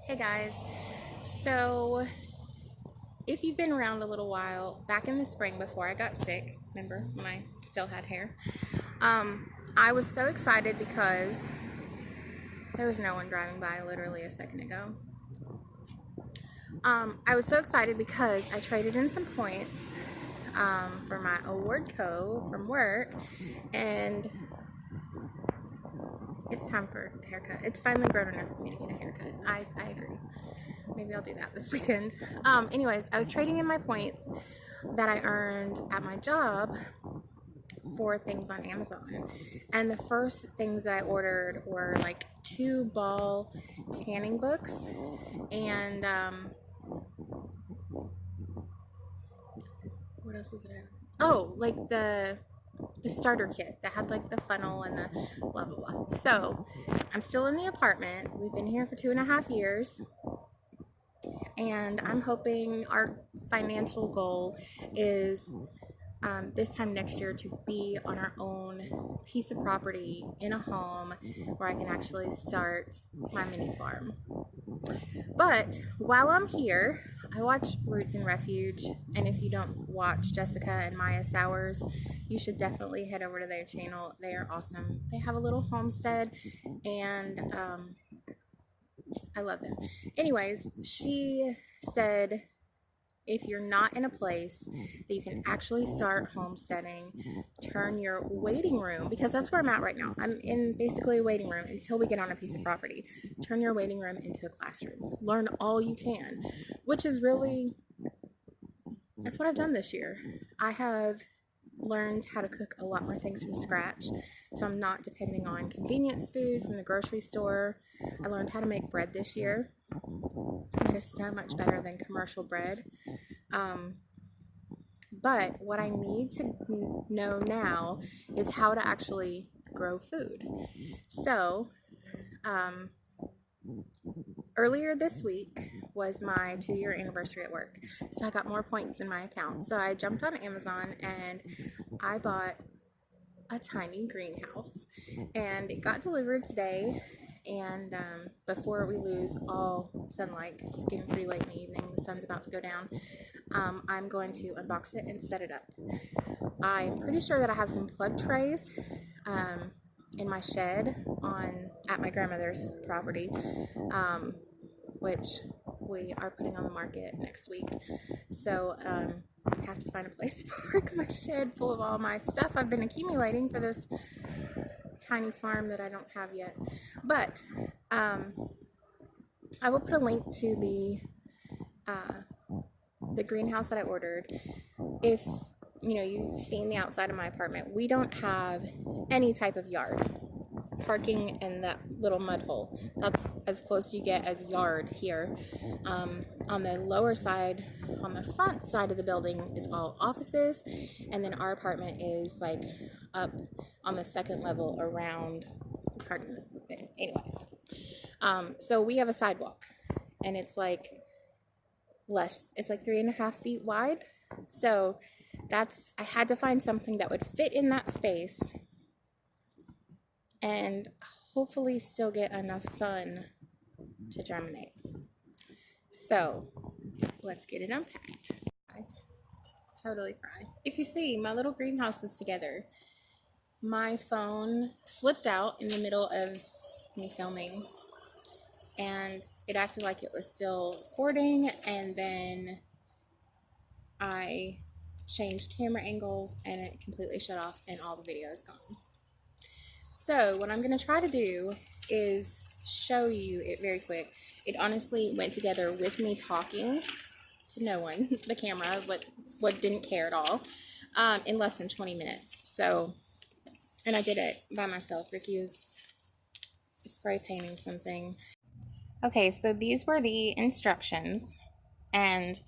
Hey guys, so if you've been around a little while, back in the spring before I got sick, remember when I still had hair, I was so excited because there was no one driving by literally a second ago. I was so excited because I traded in some points for my award code from work, and it's time for a haircut. It's finally grown enough for me to get a haircut. I agree. Maybe I'll do that this weekend. Anyways, I was trading in my points that I earned at my job for things on Amazon. And the first things that I ordered were like 2 ball tanning books and what else was it? Oh, like the starter kit that had like the funnel and the blah blah blah. So I'm still in the apartment. We've been here for 2.5 years, and I'm hoping our financial goal is this time next year to be on our own piece of property in a home where I can actually start my mini farm. But while I'm here, I watch Roots and Refuge, and if you don't watch Jessica and Maya Sowers, you should definitely head over to their channel. They are awesome. They have a little homestead, and I love them. Anyways, she said if you're not in a place that you can actually start homesteading, turn your waiting room, because that's where I'm at right now. I'm in basically a waiting room until we get on a piece of property. Turn your waiting room into a classroom. Learn all you can, which is really, that's what I've done this year. I have learned how to cook a lot more things from scratch, so I'm not depending on convenience food from the grocery store. I learned how to make bread this year. It is so much better than commercial bread. But what I need to know now is how to actually grow food. So, earlier this week was my 2-year anniversary at work. So I got more points in my account. So I jumped on Amazon and I bought a tiny greenhouse, and it got delivered today. And before we lose all sunlight, because it's getting pretty late in the evening, the sun's about to go down, I'm going to unbox it and set it up. I'm pretty sure that I have some plug trays in my shed at my grandmother's property, which we are putting on the market next week. So I have to find a place to park my shed full of all my stuff I've been accumulating for this tiny farm that I don't have yet. But I will put a link to the greenhouse that I ordered. If you've seen the outside of my apartment, we don't have any type of yard. Parking in that little mud hole, that's as close you get as yard here. On the lower side, on the front side of the building, is all offices, and then our apartment is like up on the second level around, it's hard to, anyways. So we have a sidewalk, and it's like 3.5 feet wide. So I had to find something that would fit in that space and hopefully still get enough sun to germinate. So let's get it unpacked. I totally cry. If you see, my little greenhouse is together. My phone flipped out in the middle of me filming, and it acted like it was still recording, and then I changed camera angles and it completely shut off and all the video is gone. So what I'm going to try to do is show you it very quick. It honestly went together with me talking to no one, the camera, what didn't care at all, in less than 20 minutes. So, and I did it by myself. Ricky is spray painting something. Okay, so these were the instructions, and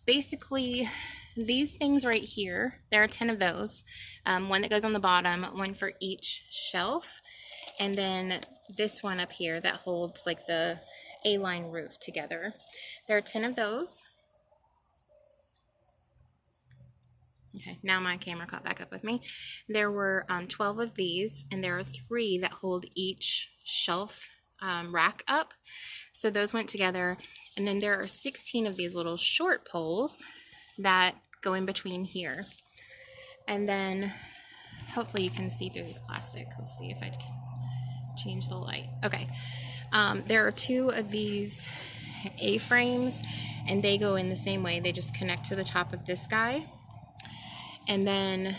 basically these things right here, there are 10 of those, one that goes on the bottom, one for each shelf, and then this one up here that holds like the A-line roof together. There are 10 of those. Okay, now my camera caught back up with me. There were 12 of these, and there are 3 that hold each shelf rack up. So those went together. And then there are 16 of these little short poles that go in between here. And then hopefully you can see through this plastic. Let's see if I can change the light. Okay. There are 2 of these A-frames, and they go in the same way. They just connect to the top of this guy. And then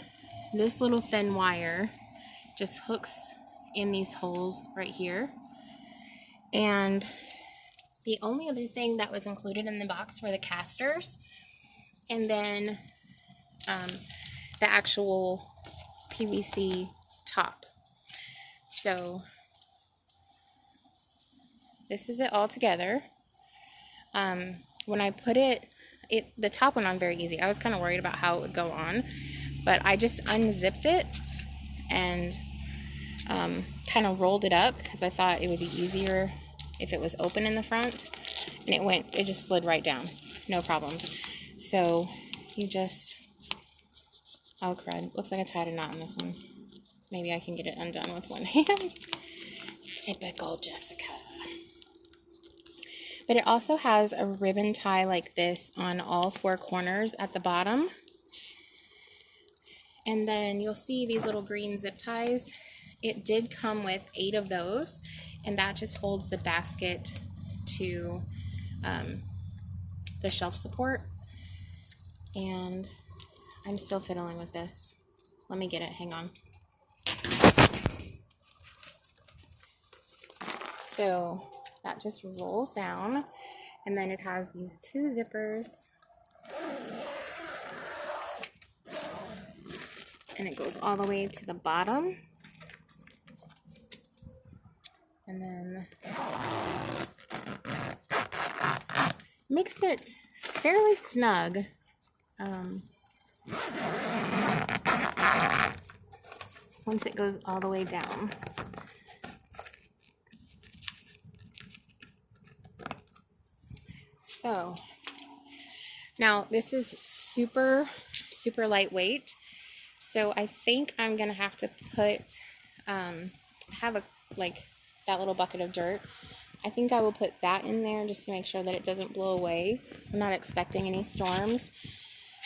this little thin wire just hooks in these holes right here. And the only other thing that was included in the box were the casters, and then the actual PVC top. So this is it all together. When I put it, the top went on very easy. I was kind of worried about how it would go on, but I just unzipped it and kind of rolled it up because I thought it would be easier if it was open in the front, and it just slid right down, no problems. So you just, oh crud, looks like I tied a knot in this one. Maybe I can get it undone with one hand. Typical Jessica. But it also has a ribbon tie like this on all 4 corners at the bottom. And then you'll see these little green zip ties. It did come with 8 of those, and that just holds the basket to the shelf support. And I'm still fiddling with this. Let me get it, hang on. So that just rolls down, and then it has these 2 zippers, and it goes all the way to the bottom, and then makes it fairly snug. Once it goes all the way down. So now this is super lightweight, so I think I'm gonna have to put have a that little bucket of dirt. I think I will put that in there just to make sure that it doesn't blow away. I'm not expecting any storms,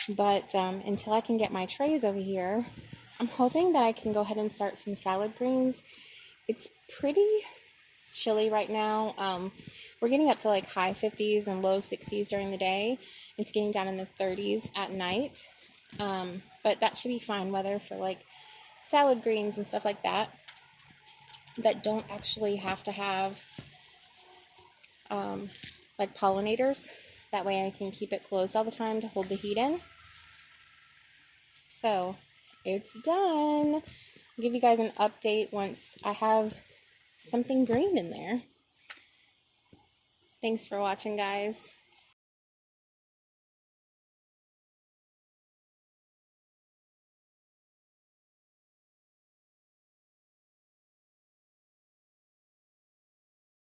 but until I can get my trays over here, I'm hoping that I can go ahead and start some salad greens. It's pretty chilly right now. We're getting up to like high 50s and low 60s during the day. It's getting down in the 30s at night, but that should be fine weather for like salad greens and stuff like that don't actually have to have like pollinators. That way I can keep it closed all the time to hold the heat in. So it's done. I'll give you guys an update once I have something green in there. Thanks for watching, guys.